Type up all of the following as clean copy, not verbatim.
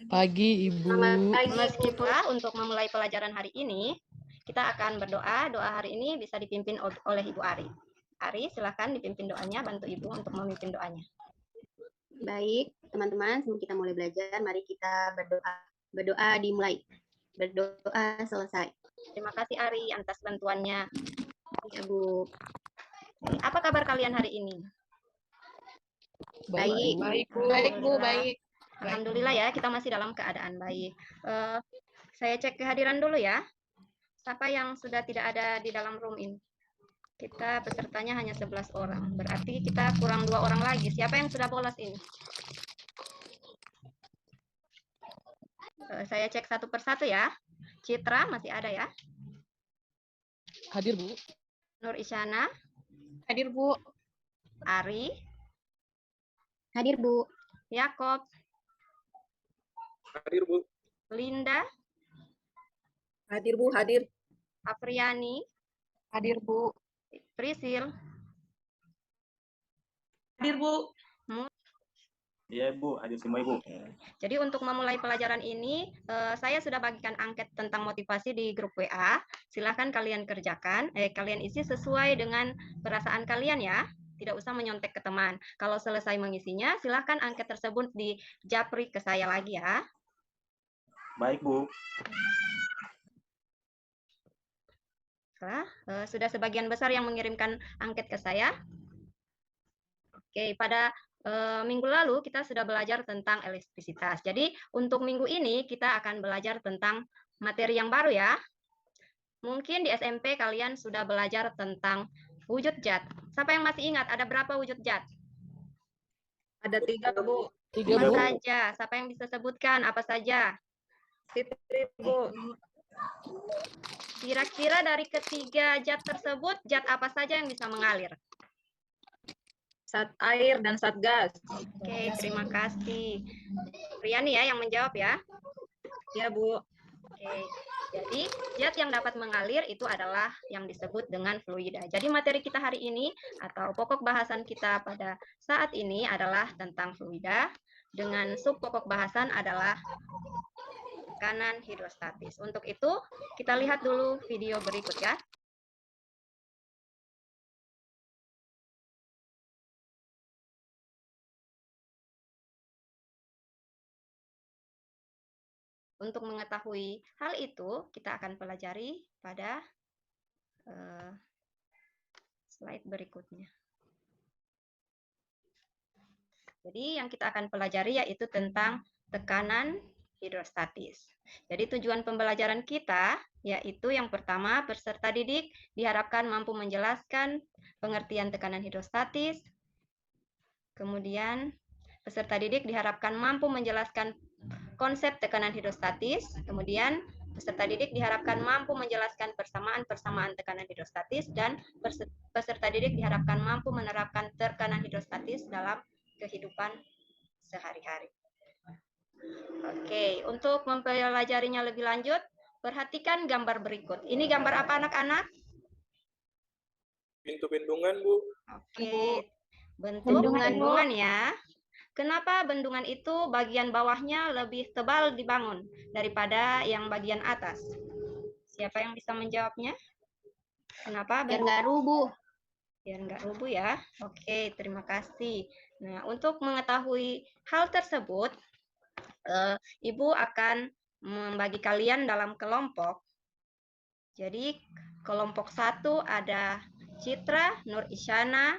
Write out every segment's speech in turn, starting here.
Pagi, Ibu. Selamat pagi, Meskipun untuk memulai pelajaran hari ini, kita akan berdoa. Doa hari ini bisa dipimpin oleh Ibu Ari. Ari, silakan dipimpin doanya, bantu Ibu untuk memimpin doanya. Baik, teman-teman, sebelum kita mulai belajar, mari kita berdoa. Berdoa dimulai. Berdoa selesai. Terima kasih Ari atas bantuannya. Ya, Bu. Apa kabar kalian hari ini? Baik. Baik, Bu. Baik. Alhamdulillah ya, kita masih dalam keadaan baik. Saya cek kehadiran dulu ya. Siapa yang sudah tidak ada di dalam room ini? Kita pesertanya hanya 11 orang. Berarti kita kurang 2 orang lagi. Siapa yang sudah bolos ini? Saya cek satu persatu ya. Citra masih ada ya? Hadir, Bu. Nur Isyana? Hadir, Bu. Ari? Hadir, Bu. Yakob? Hadir, Bu. Linda? Hadir, Bu. Hadir. Afriani? Hadir, Bu. Prisil? Hadir, Bu. Iya, Bu. Hadir semua, Ibu. Jadi untuk memulai pelajaran ini, saya sudah bagikan angket tentang motivasi di grup WA. Silahkan kalian kerjakan, kalian isi sesuai dengan perasaan kalian ya. Tidak usah menyontek ke teman. Kalau selesai mengisinya, silahkan angket tersebut dijapri ke saya lagi ya. Baik, Bu. Sudah sebagian besar yang mengirimkan angket ke saya. Oke, pada minggu lalu kita sudah belajar tentang elastisitas. Jadi untuk minggu ini kita akan belajar tentang materi yang baru ya. Mungkin di SMP kalian sudah belajar tentang wujud zat. Siapa yang masih ingat ada berapa wujud zat? Ada 3, Bu. 3, Apa Bu. saja? Siapa yang bisa sebutkan apa saja? Fitri, Bu. Kira-kira dari ketiga zat tersebut, zat apa saja yang bisa mengalir? Zat air dan zat gas. Oke, terima kasih. Riani ya yang menjawab ya. Ya, Bu. Oke, jadi zat yang dapat mengalir itu adalah yang disebut dengan fluida. Jadi materi kita hari ini atau pokok bahasan kita pada saat ini adalah tentang fluida dengan sub pokok bahasan adalah tekanan hidrostatis. Untuk itu kita lihat dulu video berikut ya. Untuk mengetahui hal itu, kita akan pelajari pada slide berikutnya. Jadi yang kita akan pelajari yaitu tentang tekanan hidrostatis. Jadi tujuan pembelajaran kita yaitu yang pertama, peserta didik diharapkan mampu menjelaskan pengertian tekanan hidrostatis. Kemudian peserta didik diharapkan mampu menjelaskan konsep tekanan hidrostatis. Kemudian peserta didik diharapkan mampu menjelaskan persamaan-persamaan tekanan hidrostatis dan peserta didik diharapkan mampu menerapkan tekanan hidrostatis dalam kehidupan sehari-hari. Oke, untuk mempelajarinya lebih lanjut, perhatikan gambar berikut. Ini gambar apa anak-anak? Pintu bendungan, Bu. Oke, bentuk bendungan ya. Kenapa bendungan itu bagian bawahnya lebih tebal dibangun daripada yang bagian atas? Siapa yang bisa menjawabnya? Kenapa? Biar nggak rubuh. Biar nggak rubuh ya. Oke, terima kasih. Nah, untuk mengetahui hal tersebut, Ibu akan membagi kalian dalam kelompok. Jadi, kelompok 1 ada Citra, Nur Isyana,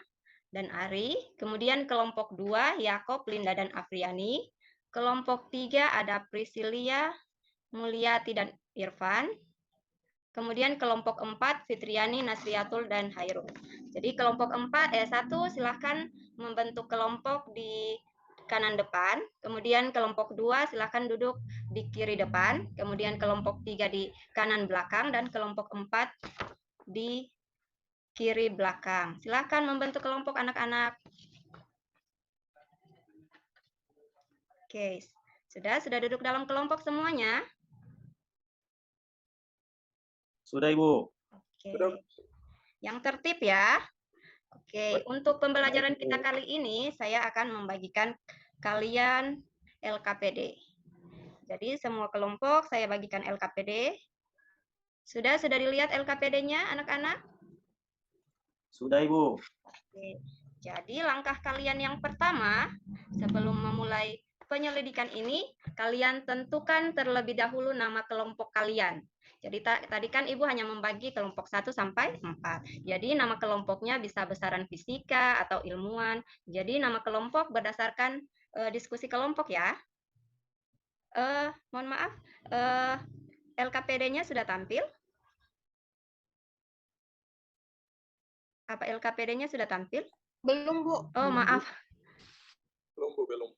dan Ari. Kemudian kelompok 2, Yakob, Linda, dan Afriani. Kelompok 3 ada Prisilia, Mulyati, dan Irfan. Kemudian kelompok 4, Fitriani, Nasriatul, dan Hairul. Jadi kelompok 1 silahkan membentuk kelompok di kanan depan. Kemudian kelompok 2 silahkan duduk di kiri depan. Kemudian kelompok 3 di kanan belakang. Dan kelompok 4 di kiri belakang. Silakan membentuk kelompok anak-anak. Oke, sudah duduk dalam kelompok semuanya? Sudah, Ibu. Oke. Yang tertib ya. Oke, untuk pembelajaran kita kali ini saya akan membagikan kalian LKPD. Jadi semua kelompok saya bagikan LKPD. Sudah dilihat LKPD-nya anak-anak? Sudah Ibu. Oke. Jadi langkah kalian yang pertama sebelum memulai penyelidikan ini, kalian tentukan terlebih dahulu nama kelompok kalian. Jadi tadi kan Ibu hanya membagi kelompok 1 sampai 4. Jadi nama kelompoknya bisa besaran fisika atau ilmuwan. Jadi nama kelompok berdasarkan diskusi kelompok ya. Mohon maaf, LKPD-nya sudah tampil? Apa LKPD-nya sudah tampil? Belum, Bu. Oh, maaf. Belum Bu, belum.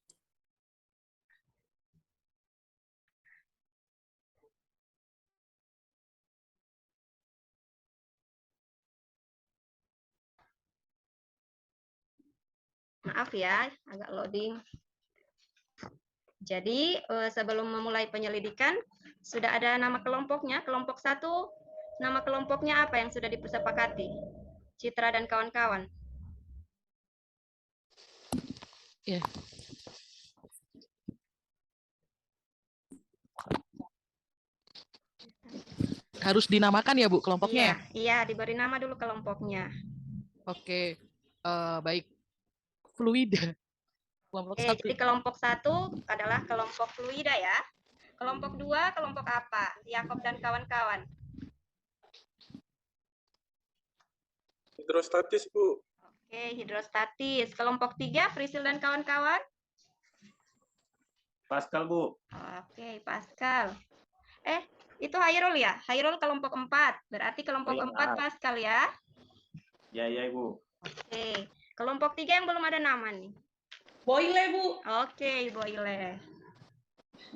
Maaf ya, agak loading. Jadi sebelum memulai penyelidikan, sudah ada nama kelompoknya. Kelompok 1, nama kelompoknya apa yang sudah disepakati? Citra dan kawan-kawan. Ya. Harus dinamakan ya, Bu, kelompoknya ya? Iya, diberi nama dulu kelompoknya. Oke. Baik. Fluida. Kelompok Oke, 1. jadi kelompok 1 adalah kelompok fluida ya. Kelompok 2, kelompok apa? Yakob dan kawan-kawan. Hidrostatis Bu. Oke, hidrostatis. Kelompok 3, Prisil dan kawan-kawan. Pascal Bu. Oke, Pascal. Itu Hairul ya? Hairul kelompok 4. Berarti kelompok Iya, 4 maaf. Pascal ya. Ya Ibu. Oke, kelompok 3 yang belum ada nama nih. Boyle, Bu. Oke, Boyle.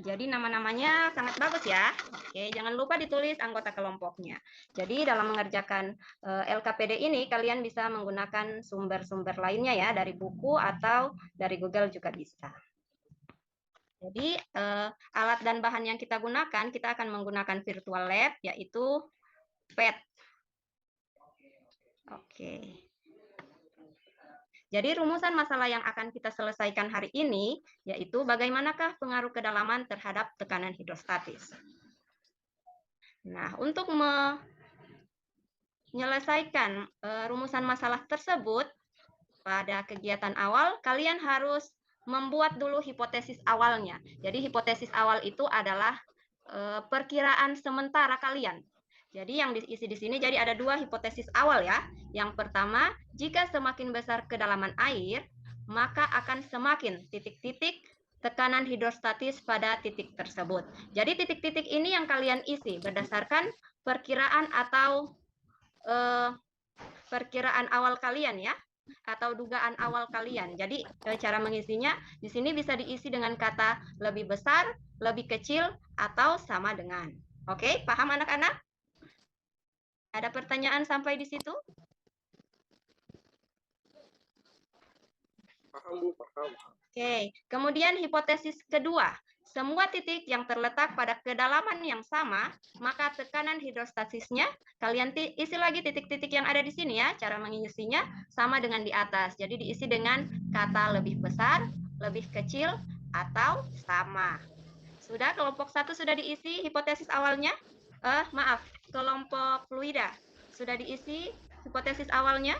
Jadi nama-namanya sangat bagus ya. Oke, jangan lupa ditulis anggota kelompoknya. Jadi dalam mengerjakan LKPD ini kalian bisa menggunakan sumber-sumber lainnya ya, dari buku atau dari Google juga bisa. Jadi alat dan bahan yang kita gunakan, kita akan menggunakan virtual lab yaitu PET. Oke. Jadi rumusan masalah yang akan kita selesaikan hari ini yaitu bagaimanakah pengaruh kedalaman terhadap tekanan hidrostatis. Nah, untuk menyelesaikan rumusan masalah tersebut pada kegiatan awal, kalian harus membuat dulu hipotesis awalnya. Jadi hipotesis awal itu adalah perkiraan sementara kalian. Jadi yang diisi di sini jadi ada 2 hipotesis awal ya. Yang pertama, jika semakin besar kedalaman air, maka akan semakin titik-titik tekanan hidrostatis pada titik tersebut. Jadi titik-titik ini yang kalian isi berdasarkan perkiraan atau perkiraan awal kalian ya, atau dugaan awal kalian. Jadi cara mengisinya di sini bisa diisi dengan kata lebih besar, lebih kecil, atau sama dengan. Oke, paham anak-anak? Ada pertanyaan sampai di situ? Paham Bu, paham. Oke, kemudian hipotesis kedua. Semua titik yang terletak pada kedalaman yang sama, maka tekanan hidrostatisnya, kalian isi lagi titik-titik yang ada di sini ya. Cara mengisinya sama dengan di atas. Jadi diisi dengan kata lebih besar, lebih kecil, atau sama. Sudah, kelompok 1 sudah diisi hipotesis awalnya? Maaf, kelompok fluida sudah diisi hipotesis awalnya?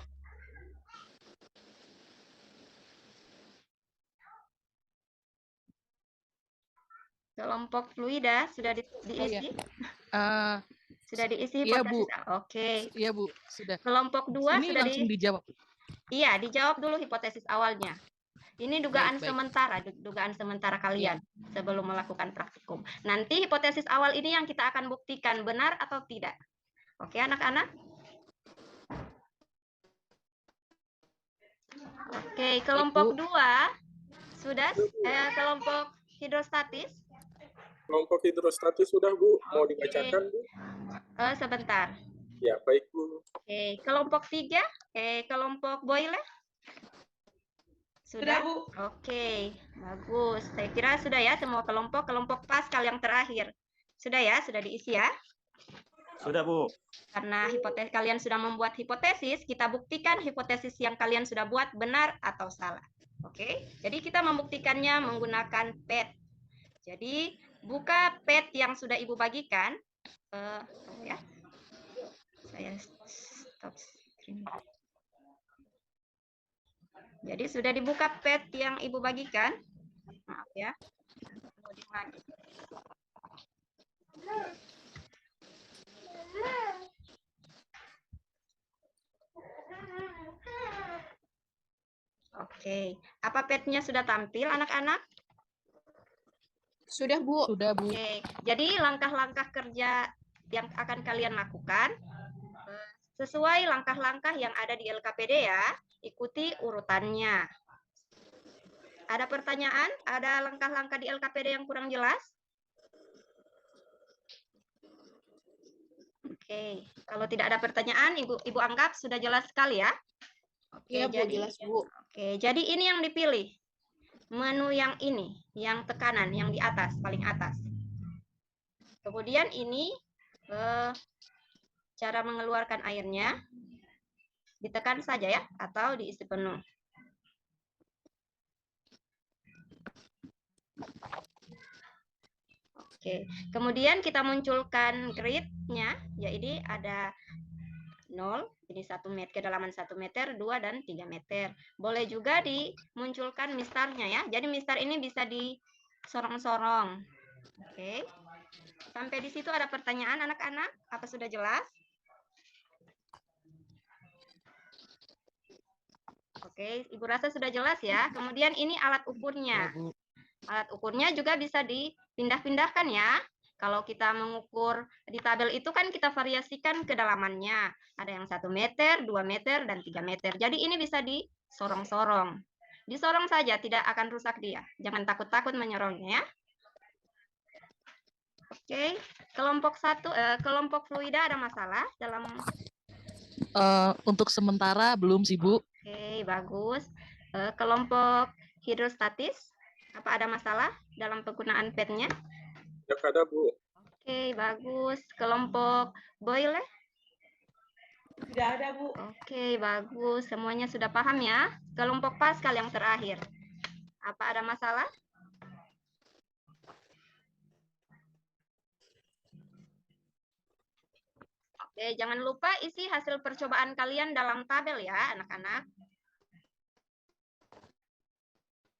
Kelompok fluida sudah diisi? Sudah diisi Iya, hipotesis. Bu. Oke. Iya, Bu. Sudah. Kelompok 2 Ini sudah langsung dijawab. Iya, dijawab dulu hipotesis awalnya. Ini dugaan Baik. sementara kalian sebelum melakukan praktikum. Nanti hipotesis awal ini yang kita akan buktikan benar atau tidak. Oke, anak-anak? Oke, kelompok 2 sudah kelompok hidrostatis. Kelompok hidrostatis sudah Bu, mau dibacakan Bu? Sebentar. Ya, baik Bu. Oke, kelompok 3, kelompok Boyle. Sudah, Bu. Oke, bagus. Saya kira sudah ya semua kelompok. Kelompok Pascal yang terakhir. Sudah ya, sudah diisi ya. Sudah Bu. Karena kalian sudah membuat hipotesis, kita buktikan hipotesis yang kalian sudah buat benar atau salah. Oke, jadi kita membuktikannya menggunakan PET. Jadi buka pet yang sudah Ibu bagikan. Ya. Saya stop screen. Jadi sudah dibuka pet yang Ibu bagikan. Maaf ya. Loading lagi. Oke, apa petnya sudah tampil anak-anak? Sudah, Bu. Sudah, Bu. Oke, jadi langkah-langkah kerja yang akan kalian lakukan sesuai langkah-langkah yang ada di LKPD ya. Ikuti urutannya. Ada pertanyaan? Ada langkah-langkah di LKPD yang kurang jelas? Oke, kalau tidak ada pertanyaan, Ibu anggap sudah jelas sekali ya. Oke, Iya, Bu, jelas, Bu. Oke, jadi ini yang dipilih. Menu yang ini, yang tekanan, yang di atas, paling atas. Kemudian ini cara mengeluarkan airnya. Ditekan saja ya, atau diisi penuh. Oke, kemudian kita munculkan grid-nya, ya ini ada 0, ini 1 meter, kedalaman 1 meter, 2, dan 3 meter. Boleh juga dimunculkan mistarnya ya, jadi mistar ini bisa disorong-sorong. Oke, sampai di situ ada pertanyaan anak-anak? Apa sudah jelas? Oke, Ibu rasa sudah jelas ya. Kemudian ini alat ukurnya. Alat ukurnya juga bisa dipindah-pindahkan ya. Kalau kita mengukur di tabel itu kan kita variasikan kedalamannya. Ada yang 1 meter, 2 meter, dan 3 meter. Jadi ini bisa disorong-sorong. Disorong saja, tidak akan rusak dia. Jangan takut-takut menyorongnya ya. Oke, kelompok fluida ada masalah dalam... Untuk sementara belum sih, Bu. Oke, bagus. Kelompok hidrostatis, apa ada masalah dalam penggunaan petnya? Tidak ada, Bu. Oke, bagus. Kelompok boiler? Tidak ada, Bu. Oke, bagus. Semuanya sudah paham ya. Kelompok Pascal yang terakhir. Apa ada masalah? Oke, jangan lupa isi hasil percobaan kalian dalam tabel ya, anak-anak.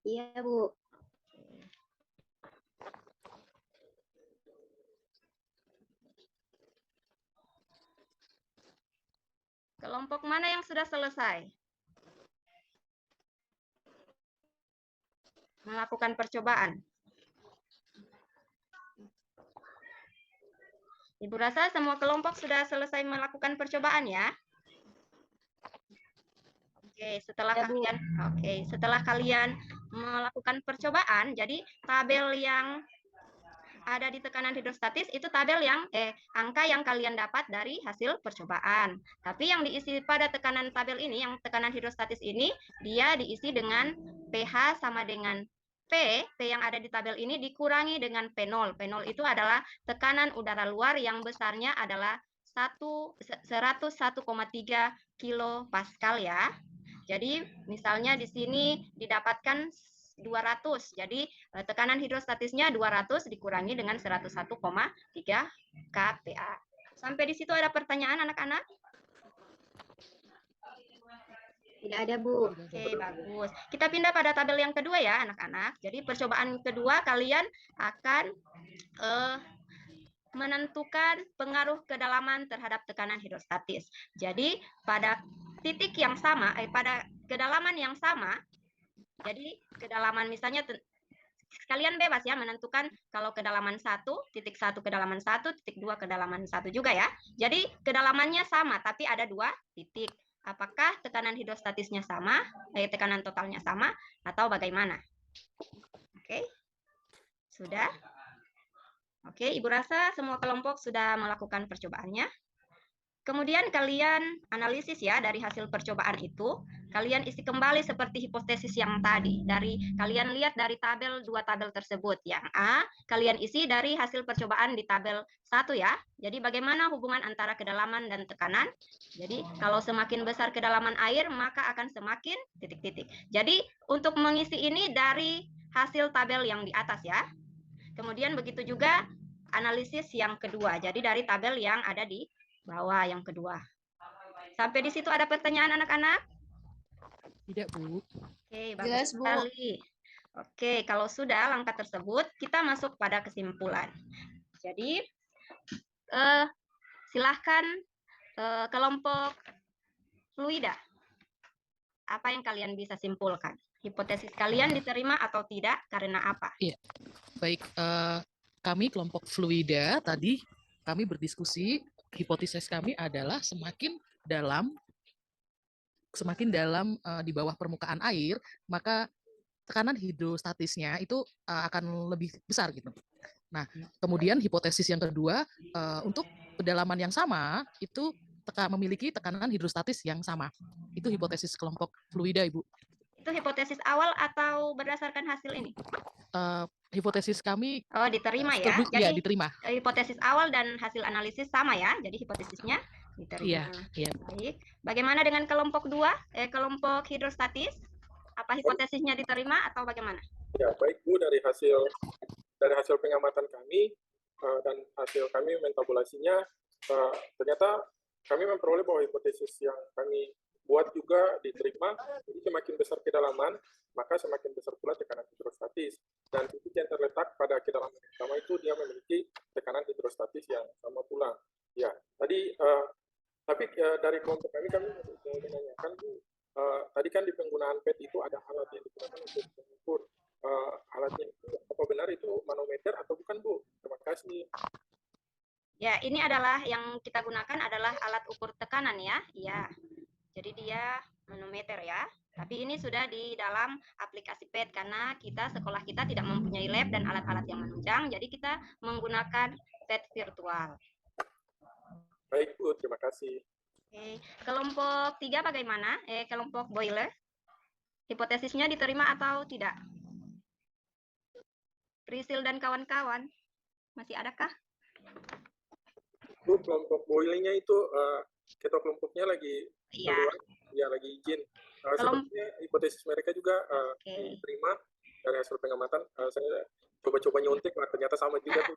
Iya, Bu. Kelompok mana yang sudah selesai melakukan percobaan? Ibu rasa semua kelompok sudah selesai melakukan percobaan ya. Setelah kalian melakukan percobaan, jadi tabel yang ada di tekanan hidrostatis itu tabel yang angka yang kalian dapat dari hasil percobaan. Tapi yang diisi pada tekanan tabel ini, yang tekanan hidrostatis ini, dia diisi dengan pH sama dengan P yang ada di tabel ini dikurangi dengan P0. P0 itu adalah tekanan udara luar yang besarnya adalah 101,3 kilopascal ya. Jadi misalnya di sini didapatkan 200. Jadi tekanan hidrostatisnya 200 dikurangi dengan 101,3 kPa. Sampai di situ ada pertanyaan anak-anak? Tidak ada, Bu. Oke, bagus. Kita pindah pada tabel yang kedua ya, anak-anak. Jadi percobaan kedua kalian akan menentukan pengaruh kedalaman terhadap tekanan hidrostatis. Jadi pada titik yang sama, pada kedalaman yang sama, jadi kedalaman misalnya kalian bebas ya menentukan kalau kedalaman 1, titik 1 kedalaman 1, titik 2 kedalaman 1 juga ya. Jadi kedalamannya sama, tapi ada 2 titik. Apakah tekanan hidrostatisnya sama, tekanan totalnya sama, atau bagaimana? Oke, sudah? Oke, Ibu rasa semua kelompok sudah melakukan percobaannya. Kemudian kalian analisis ya dari hasil percobaan itu, kalian isi kembali seperti hipotesis yang tadi. Kalian lihat dari tabel 2 tabel tersebut. Yang A, kalian isi dari hasil percobaan di tabel 1 ya. Jadi bagaimana hubungan antara kedalaman dan tekanan? Jadi kalau semakin besar kedalaman air, maka akan semakin titik-titik. Jadi untuk mengisi ini dari hasil tabel yang di atas ya. Kemudian begitu juga analisis yang kedua. Jadi dari tabel yang ada di bawah yang kedua. Sampai di situ ada pertanyaan anak-anak? Tidak, Bu. Oke, Jelas, bagus Bu. sekali. Oke, kalau sudah langkah tersebut, kita masuk pada kesimpulan. Jadi, silahkan kelompok fluida. Apa yang kalian bisa simpulkan? Hipotesis kalian diterima atau tidak? Karena apa? Baik, kami kelompok fluida tadi kami berdiskusi, hipotesis kami adalah semakin dalam di bawah permukaan air, maka tekanan hidrostatisnya itu akan lebih besar gitu. Nah, kemudian hipotesis yang kedua, untuk kedalaman yang sama itu memiliki tekanan hidrostatis yang sama. Itu hipotesis kelompok fluida, Ibu. Itu hipotesis awal atau berdasarkan hasil ini? Hipotesis kami Oh, diterima ya. ya Jadi diterima. hipotesis awal dan hasil analisis sama ya. Jadi hipotesisnya diterima. Iya. Baik. Bagaimana dengan kelompok 2, kelompok hidrostatis? Apa hipotesisnya diterima atau bagaimana? Ya, baik Bu, dari hasil pengamatan kami dan hasil kami mentabulasinya, ternyata kami memperoleh bahwa hipotesis yang kami buat juga diterima. Jadi semakin besar kedalaman, maka semakin besar pula tekanan hidrostatis. Dan titik yang terletak pada kedalaman yang sama itu dia memiliki tekanan hidrostatis yang sama pula. Ya, tadi tapi dari kelompok kami mau menanyakan Bu, tadi kan di penggunaan PET itu ada alat yang digunakan untuk mengukur alatnya itu, apa benar itu manometer atau bukan Bu? Terima kasih. Ya, ini adalah yang kita gunakan adalah alat ukur tekanan ya. Iya. Jadi dia manometer ya. Tapi ini sudah di dalam aplikasi PET karena sekolah kita tidak mempunyai lab dan alat-alat yang menunjang. Jadi kita menggunakan PET virtual. Baik Bu, terima kasih. Oke. Kelompok 3 bagaimana? Kelompok boiler. Hipotesisnya diterima atau tidak? Prisil dan kawan-kawan. Masih adakah? Bu, kelompok boilingnya itu ketua kelompoknya lagi Iya. keluar, ya lagi izin. Sepertinya hipotesis mereka juga diterima dari hasil pengamatan. Saya coba-coba nyontek, ternyata sama juga tuh.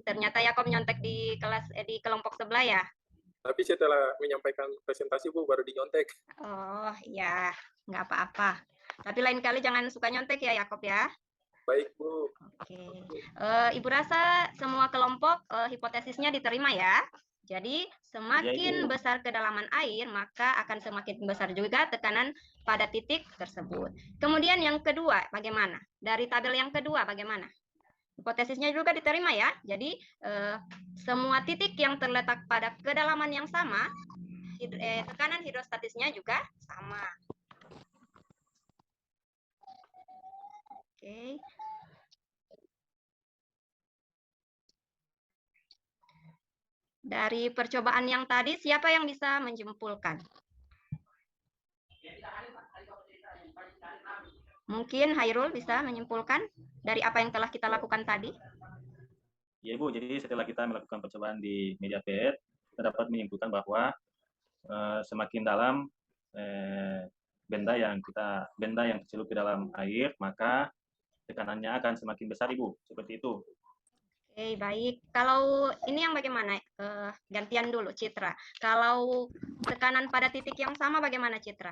Ternyata Yakob nyontek di kelas di kelompok sebelah ya. Tapi setelah menyampaikan presentasi Bu baru dinyontek. Oh iya, nggak apa-apa. Tapi lain kali jangan suka nyontek ya Yakob ya. Baik Bu. Oke. Ibu rasa semua kelompok hipotesisnya diterima ya. Jadi semakin besar kedalaman air, maka akan semakin besar juga tekanan pada titik tersebut. Kemudian yang kedua, bagaimana? Dari tabel yang kedua, bagaimana? Hipotesisnya juga diterima ya. Jadi semua titik yang terletak pada kedalaman yang sama, tekanan hidrostatisnya juga sama. Oke. Dari percobaan yang tadi, siapa yang bisa menyimpulkan? Mungkin Hairul bisa menyimpulkan dari apa yang telah kita lakukan tadi? Ya Bu, jadi setelah kita melakukan percobaan di media PET, kita dapat menyimpulkan bahwa semakin dalam benda yang tercelup ke dalam air, maka tekanannya akan semakin besar, Ibu. Seperti itu. Oke, baik. Kalau ini yang bagaimana? Gantian dulu, Citra. Kalau tekanan pada titik yang sama bagaimana, Citra?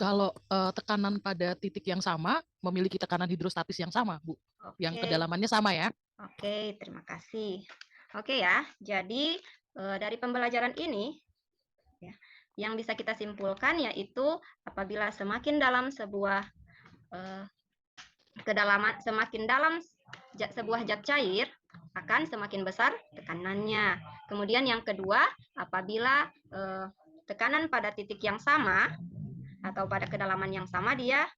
Kalau tekanan pada titik yang sama, memiliki tekanan hidrostatis yang sama, Bu. Oke. Yang kedalamannya sama ya. Oke, terima kasih. Oke ya, jadi dari pembelajaran ini, ya, yang bisa kita simpulkan yaitu apabila semakin dalam sebuah kedalaman, semakin dalam sebuah zat cair, akan semakin besar tekanannya. Kemudian yang kedua, apabila tekanan pada titik yang sama atau pada kedalaman yang sama, dia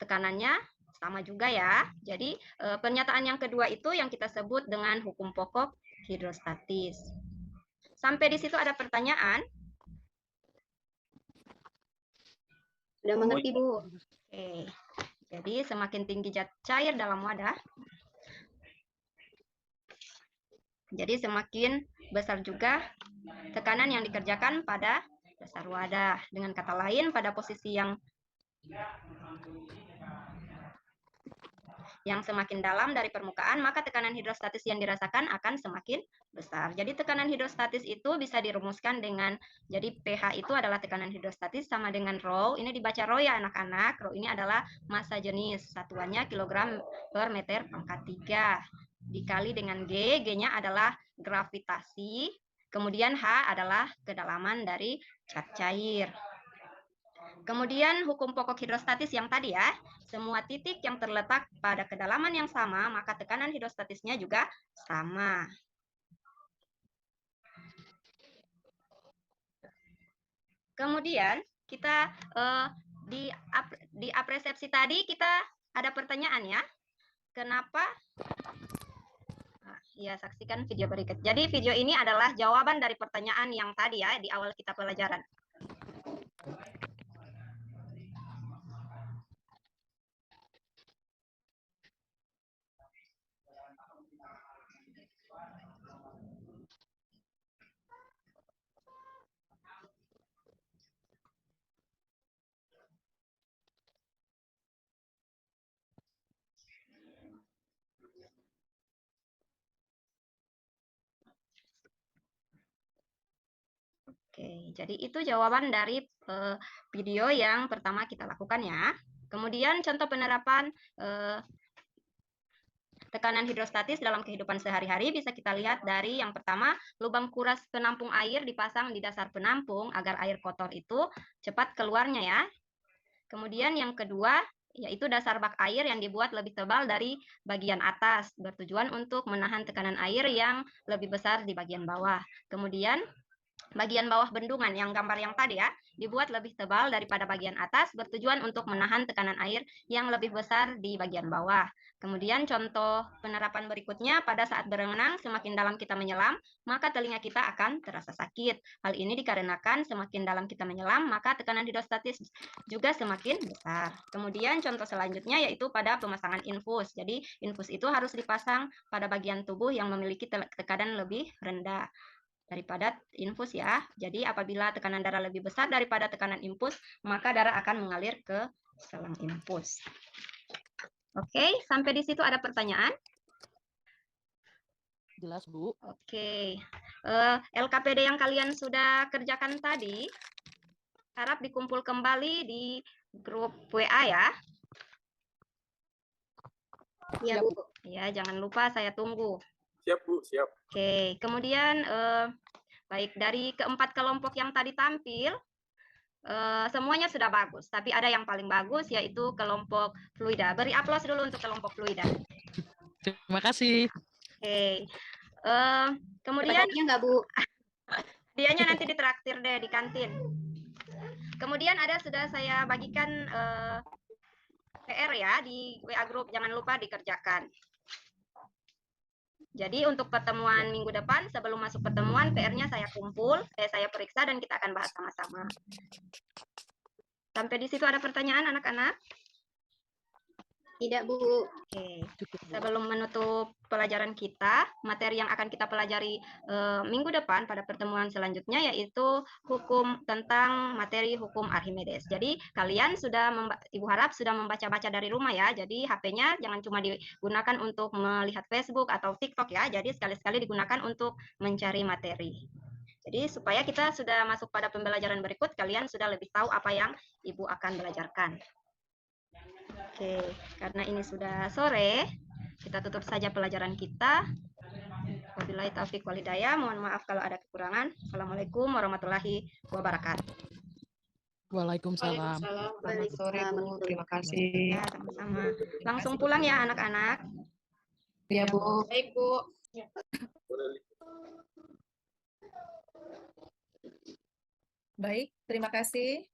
tekanannya sama juga ya. Jadi pernyataan yang kedua itu yang kita sebut dengan hukum pokok hidrostatis. Sampai di situ ada pertanyaan? Sudah mengerti, Bu. Oke. Jadi semakin tinggi zat cair dalam wadah, jadi semakin besar juga tekanan yang dikerjakan pada dasar wadah. Dengan kata lain, pada posisi yang yang semakin dalam dari permukaan, maka tekanan hidrostatis yang dirasakan akan semakin besar. Jadi tekanan hidrostatis itu bisa dirumuskan dengan, jadi pH itu adalah tekanan hidrostatis sama dengan rho. Ini dibaca rho ya anak-anak. Rho ini adalah massa jenis, satuannya kilogram per meter pangkat 3. Dikali dengan G, G-nya adalah gravitasi, kemudian H adalah kedalaman dari cat cair. Kemudian hukum pokok hidrostatis yang tadi ya, semua titik yang terletak pada kedalaman yang sama, maka tekanan hidrostatisnya juga sama. Kemudian kita di apresepsi tadi kita ada pertanyaan ya, kenapa? Ya, saksikan video berikut. Jadi video ini adalah jawaban dari pertanyaan yang tadi ya di awal kita pelajaran. Oke, jadi itu jawaban dari video yang pertama kita lakukan ya. Kemudian contoh penerapan tekanan hidrostatis dalam kehidupan sehari-hari bisa kita lihat dari yang pertama, lubang kuras penampung air dipasang di dasar penampung agar air kotor itu cepat keluarnya ya. Kemudian yang kedua, yaitu dasar bak air yang dibuat lebih tebal dari bagian atas, bertujuan untuk menahan tekanan air yang lebih besar di bagian bawah. Kemudian bagian bawah bendungan yang gambar yang tadi ya, dibuat lebih tebal daripada bagian atas, bertujuan untuk menahan tekanan air yang lebih besar di bagian bawah. Kemudian contoh penerapan berikutnya, pada saat berenang semakin dalam kita menyelam, maka telinga kita akan terasa sakit. Hal ini dikarenakan semakin dalam kita menyelam, maka tekanan hidrostatis juga semakin besar. Kemudian contoh selanjutnya yaitu pada pemasangan infus. Jadi infus itu harus dipasang pada bagian tubuh yang memiliki tekanan lebih rendah daripada infus ya. Jadi apabila tekanan darah lebih besar daripada tekanan infus, maka darah akan mengalir ke selang infus. Oke, sampai di situ ada pertanyaan? Jelas, Bu. Oke. LKPD yang kalian sudah kerjakan tadi, harap dikumpul kembali di grup WA ya. Iya, Bu. Ya, jangan lupa saya tunggu. Siap, Bu, siap. Oke, kemudian baik dari keempat kelompok yang tadi tampil, semuanya sudah bagus, tapi ada yang paling bagus yaitu kelompok fluida. Beri aplaus dulu untuk kelompok fluida. Terima kasih. Oke, kemudian Enggak, Bu? dianya nanti ditraktir deh di kantin. Kemudian ada sudah saya bagikan PR ya di WA group, jangan lupa dikerjakan. Jadi untuk pertemuan minggu depan, sebelum masuk pertemuan, PR-nya saya kumpul, saya periksa, dan kita akan bahas sama-sama. Sampai di situ ada pertanyaan, anak-anak? Tidak, Bu. Oke, sebelum menutup pelajaran kita, materi yang akan kita pelajari minggu depan pada pertemuan selanjutnya yaitu hukum tentang materi hukum Archimedes. Jadi kalian sudah, Ibu harap sudah membaca-baca dari rumah ya. Jadi HP-nya jangan cuma digunakan untuk melihat Facebook atau TikTok ya. Jadi sekali-sekali digunakan untuk mencari materi. Jadi supaya kita sudah masuk pada pembelajaran berikut, kalian sudah lebih tahu apa yang Ibu akan belajarkan. Oke, karena ini sudah sore, kita tutup saja pelajaran kita. Wabillahi taufiq wal hidayah. Mohon maaf kalau ada kekurangan. Assalamualaikum warahmatullahi wabarakatuh. Waalaikumsalam. Selamat sore, Bu. Terima kasih. Ya, sama-sama. Langsung pulang ya anak-anak. Ya, Bu. Baik, Bu. Baik, terima kasih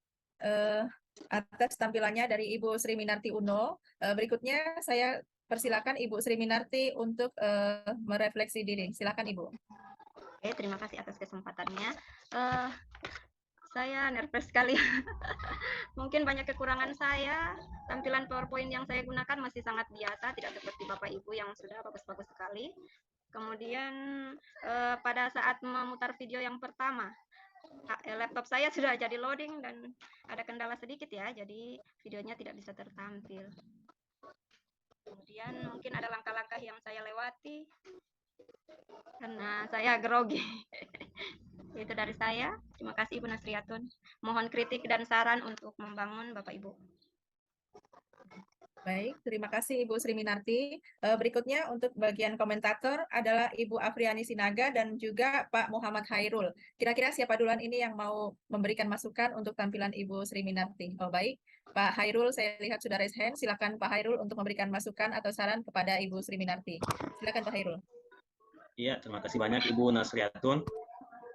atas tampilannya dari Ibu Sri Minarti Uno. Berikutnya saya persilakan Ibu Sri Minarti untuk merefleksi diri. Silakan Ibu. Oke, terima kasih atas kesempatannya. Saya nervous sekali. Mungkin banyak kekurangan saya. Tampilan PowerPoint yang saya gunakan masih sangat biasa, tidak seperti Bapak Ibu yang sudah bagus-bagus sekali. Kemudian pada saat memutar video yang pertama, laptop saya sudah jadi loading dan ada kendala sedikit ya, jadi videonya tidak bisa tertampil. Kemudian mungkin ada langkah-langkah yang saya lewati karena saya grogi. Itu dari saya. Terima kasih Ibu Nasriatun. Mohon kritik dan saran untuk membangun Bapak Ibu. Baik, terima kasih Ibu Sri Minarti. Berikutnya untuk bagian komentator adalah Ibu Afriani Sinaga dan juga Pak Muhammad Hairul. Kira-kira siapa duluan ini yang mau memberikan masukan untuk tampilan Ibu Sri Minarti? Oh baik, Pak Hairul saya lihat sudah raise hand. Silakan Pak Hairul untuk memberikan masukan atau saran kepada Ibu Sri Minarti. Silakan Pak Hairul. Iya, terima kasih banyak Ibu Nasriatun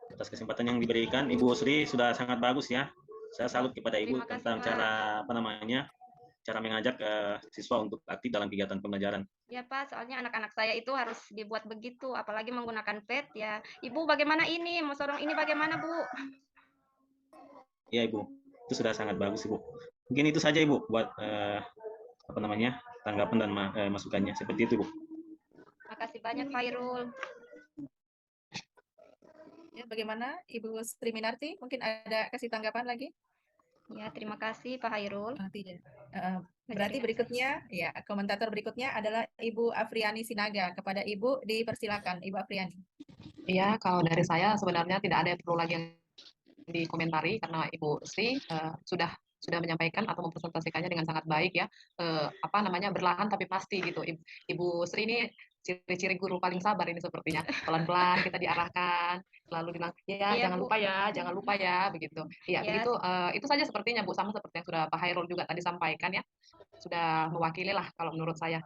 atas kesempatan yang diberikan. Ibu Sri sudah sangat bagus ya. Saya salut kepada Ibu Terima kasih, tentang Pak. cara mengajak siswa untuk aktif dalam kegiatan pembelajaran. Ya Pak, soalnya anak-anak saya itu harus dibuat begitu, apalagi menggunakan pet ya. Ibu bagaimana ini? Mau sorong ini bagaimana Bu? Iya Ibu, itu sudah sangat bagus Ibu. Mungkin itu saja Ibu buat tanggapan dan masukannya seperti itu Bu. Terima kasih banyak Pak Hairul. Ya, bagaimana Ibu Sri Minarti? Mungkin ada kasih tanggapan lagi? Ya, terima kasih Pak Hairul. Tidak. Berarti berikutnya, ya komentator berikutnya adalah Ibu Afriani Sinaga. Kepada Ibu dipersilakan, Ibu Afriani. Iya, kalau dari saya sebenarnya tidak ada yang perlu lagi yang dikomentari karena Ibu Sri sudah menyampaikan atau mempresentasikannya dengan sangat baik ya. Berlahan tapi pasti gitu. Ibu Sri ini ciri-ciri guru paling sabar ini sepertinya. Pelan-pelan kita diarahkan, selalu bilang ya Iya, jangan Bu. lupa ya begitu. Iya, Ya. begitu itu saja sepertinya Bu, sama seperti yang sudah Pak Hairul juga tadi sampaikan ya. Sudah mewakili lah kalau menurut saya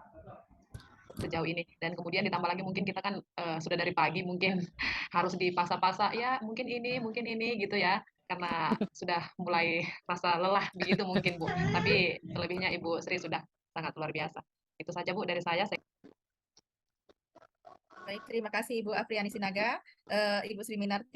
sejauh ini. Dan kemudian ditambah lagi mungkin kita kan sudah dari pagi mungkin harus dipasa-pasa ya mungkin ini gitu ya, karena sudah mulai rasa lelah begitu mungkin Bu. Tapi selebihnya Ibu Sri sudah sangat luar biasa. Itu saja Bu dari saya. Baik, terima kasih Ibu Afriani Sinaga. Ibu Sri Minarti